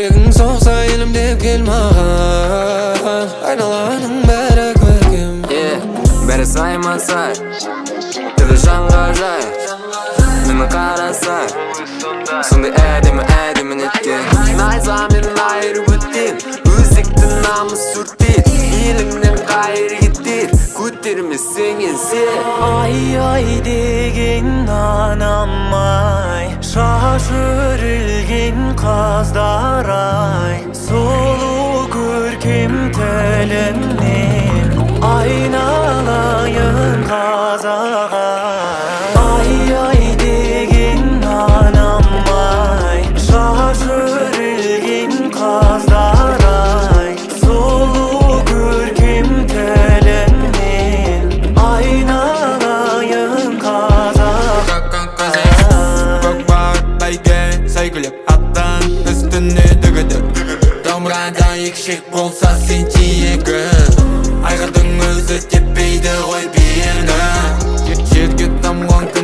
Жүрегің соқса елім деп кел маған, айналаның бәрі көркем. Бәрі сайма-сай, тілі жанға жай, мені қарасай, сондай әдемі неткен. Найза мен айырып өттен, өзекті намыс өртет, еліңнен қайыр кетер, көтермесең сен. Ай деген анам-ай, шаш өрілген қаздар-ай, сұлу көркем тіліңнен айналайын қазақ-ай. Ай деген анам-ай, шаш өрілген қаздар-ай, сұлу көркем тіліңнен айналайын қазақ. Көк бағыт бәйге сәйгілеп аттан, үстіне дүгідіп домбырадан екшек болса сен тиегін. Айғырдың өзі теппейді ғой биені, жерге тамған күн